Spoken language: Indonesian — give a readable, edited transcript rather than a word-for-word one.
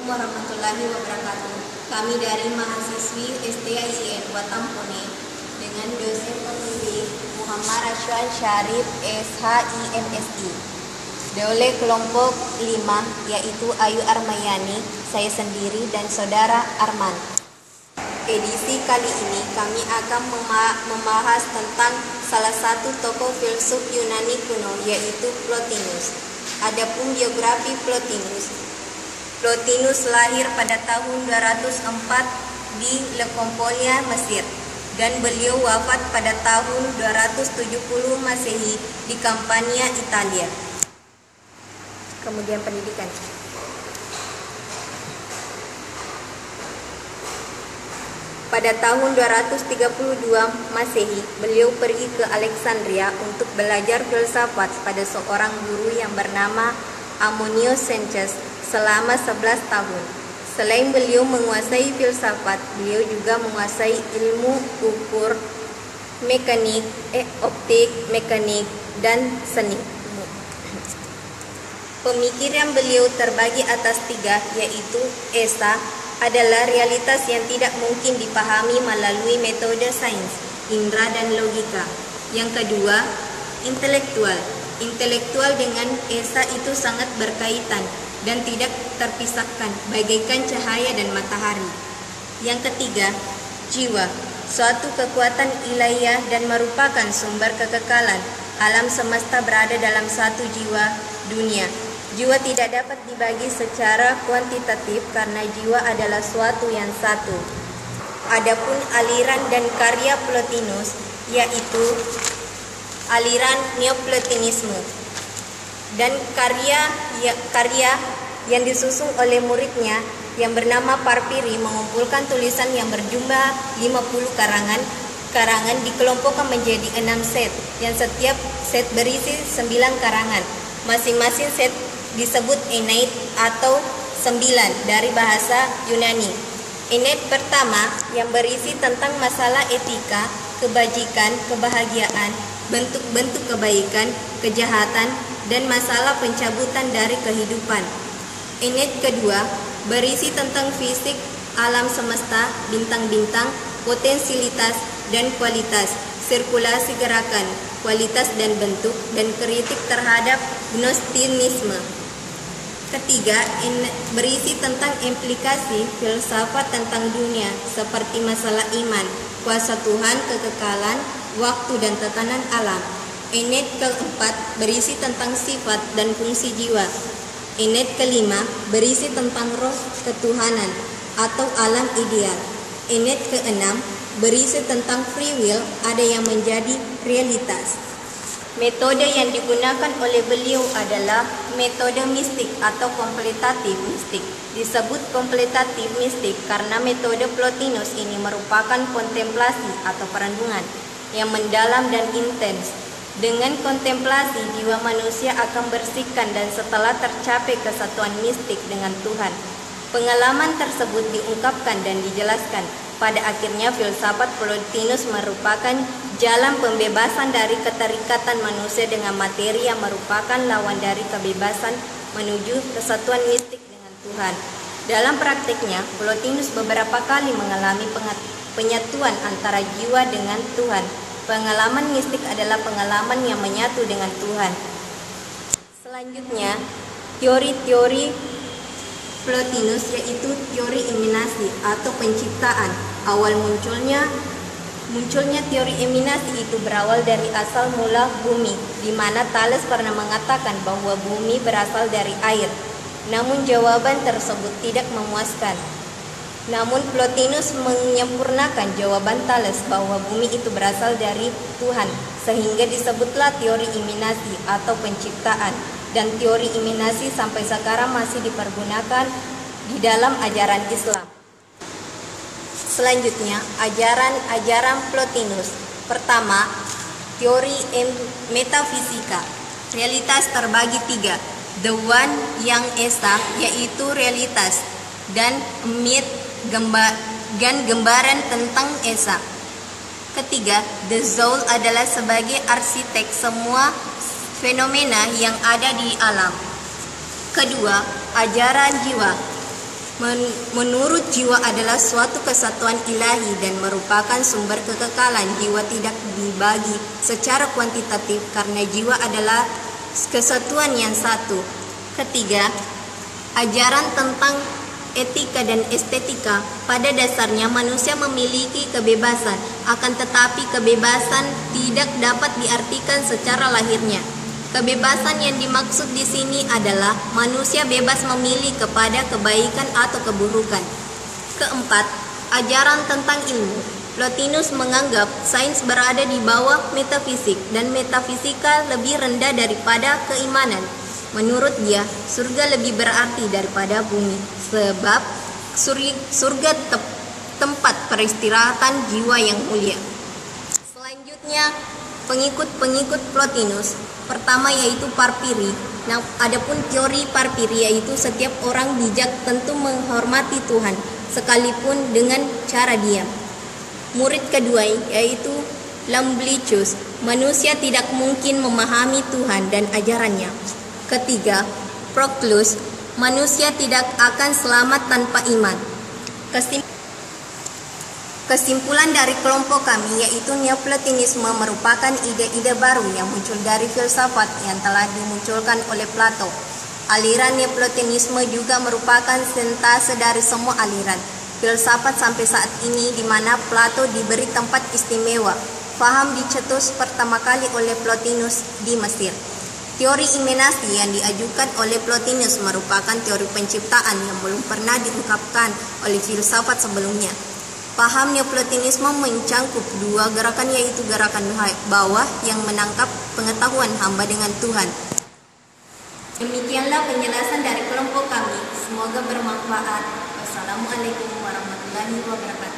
Assalamualaikum warahmatullahi wabarakatuh. Kami dari mahasiswi STIIN Watampone dengan dosen pembimbing Muhammad Rashwan Syarif SHIMSI. Oleh kelompok 5 yaitu Ayu Armayani, saya sendiri dan saudara Arman. Edisi kali ini kami akan membahas tentang salah satu tokoh filsuf Yunani kuno yaitu Plotinus. Adapun biografi Plotinus. Plotinus lahir pada tahun 204 di Lekompolia, Mesir, dan beliau wafat pada tahun 270 Masehi di Campania, Italia. Kemudian pendidikan. Pada tahun 232 Masehi, beliau pergi ke Alexandria untuk belajar filsafat pada seorang guru yang bernama Ammonius Sancus selama 11 tahun. Selain beliau menguasai filsafat, beliau juga menguasai ilmu ukur, mekanik, optik, mekanik, dan seni. Pemikiran beliau terbagi atas 3, yaitu esa adalah realitas yang tidak mungkin dipahami melalui metode sains, indera, dan logika. Yang kedua, intelektual. Intelektual dengan esa itu sangat berkaitan dan tidak terpisahkan, bagaikan cahaya dan matahari. Yang ketiga, jiwa, suatu kekuatan ilahiyah dan merupakan sumber kekekalan. Alam semesta berada dalam satu jiwa, dunia. Jiwa tidak dapat dibagi secara kuantitatif karena jiwa adalah suatu yang satu. Adapun aliran dan karya Plotinus yaitu aliran Neoplatonisme dan karya yang disusun oleh muridnya yang bernama Porphyry mengumpulkan tulisan yang berjumlah 50 karangan dikelompokkan menjadi 6 set, yang setiap set berisi 9 karangan. Masing-masing set disebut Aeneid atau 9 dari bahasa Yunani. Aeneid pertama yang berisi tentang masalah etika, kebajikan, kebahagiaan, bentuk-bentuk kebaikan, kejahatan, dan masalah pencabutan dari kehidupan. Aeneid kedua berisi tentang fisik, alam semesta, bintang-bintang, potensilitas dan kualitas, sirkulasi gerakan, kualitas dan bentuk, dan kritik terhadap Gnosticisme. Ketiga, berisi tentang implikasi filsafat tentang dunia seperti masalah iman, kuasa Tuhan, kekekalan, waktu, dan tatanan alam. Aeneid keempat berisi tentang sifat dan fungsi jiwa. Aeneid kelima berisi tentang roh ketuhanan atau alam ideal. Aeneid keenam berisi tentang free will, ada yang menjadi realitas. Metode yang digunakan oleh beliau adalah metode mistik atau kompletatif mistik. Disebut kompletatif mistik karena metode Plotinus ini merupakan kontemplasi atau perenungan yang mendalam dan intens. Dengan kontemplasi, jiwa manusia akan bersihkan dan setelah tercapai kesatuan mistik dengan Tuhan. Pengalaman tersebut diungkapkan dan dijelaskan. Pada akhirnya filsafat Plotinus merupakan jalan pembebasan dari keterikatan manusia dengan materi yang merupakan lawan dari kebebasan menuju kesatuan mistik dengan Tuhan. Dalam praktiknya, Plotinus beberapa kali mengalami penyatuan antara jiwa dengan Tuhan. Pengalaman mistik adalah pengalaman yang menyatu dengan Tuhan. Selanjutnya, teori-teori Plotinus yaitu teori emanasi atau penciptaan. Awal munculnya teori emanasi itu berawal dari asal mula bumi, di mana Thales pernah mengatakan bahwa bumi berasal dari air. Namun jawaban tersebut tidak memuaskan. Namun Plotinus menyempurnakan jawaban Thales bahwa bumi itu berasal dari Tuhan, sehingga disebutlah teori emanasi atau penciptaan. Dan teori emanasi sampai sekarang masih dipergunakan di dalam ajaran Islam. Selanjutnya, ajaran Plotinus. Pertama, teori metafisika. Realitas terbagi 3. The One yang esa, yaitu realitas, dan myth, gambaran tentang esa. Ketiga, The Soul adalah sebagai arsitek semua fenomena yang ada di alam. Kedua, ajaran jiwa. Menurut jiwa adalah suatu kesatuan ilahi dan merupakan sumber kekekalan. Jiwa tidak dibagi secara kuantitatif karena jiwa adalah kesatuan yang satu. Ketiga, ajaran tentang etika dan estetika. Pada dasarnya manusia memiliki kebebasan, akan tetapi kebebasan tidak dapat diartikan secara lahirnya. Kebebasan yang dimaksud di sini adalah manusia bebas memilih kepada kebaikan atau keburukan. Keempat, ajaran tentang ilmu. Plotinus menganggap sains berada di bawah metafisik dan metafisika lebih rendah daripada keimanan. Menurut dia, surga lebih berarti daripada bumi, sebab surga tempat peristirahatan jiwa yang mulia. Selanjutnya, pengikut-pengikut Plotinus. Pertama yaitu Parpiri. Nah, adapun teori Parpiri yaitu setiap orang bijak tentu menghormati Tuhan sekalipun dengan cara diam. Murid kedua yaitu Iamblichus. Manusia tidak mungkin memahami Tuhan dan ajarannya. Ketiga, Proclus. Manusia tidak akan selamat tanpa iman. Kesimpulan dari kelompok kami yaitu Neoplatonisme merupakan ide-ide baru yang muncul dari filsafat yang telah dimunculkan oleh Plato. Aliran Neoplatonisme juga merupakan sintase dari semua aliran filsafat sampai saat ini, di mana Plato diberi tempat istimewa. Faham dicetus pertama kali oleh Plotinus di Mesir. Teori imanasi yang diajukan oleh Plotinus merupakan teori penciptaan yang belum pernah diungkapkan oleh filsafat sebelumnya. Paham Neoplatonisme mencangkup dua gerakan yaitu gerakan bawah yang menangkap pengetahuan hamba dengan Tuhan. Demikianlah penjelasan dari kelompok kami. Semoga bermanfaat. Wassalamualaikum warahmatullahi wabarakatuh.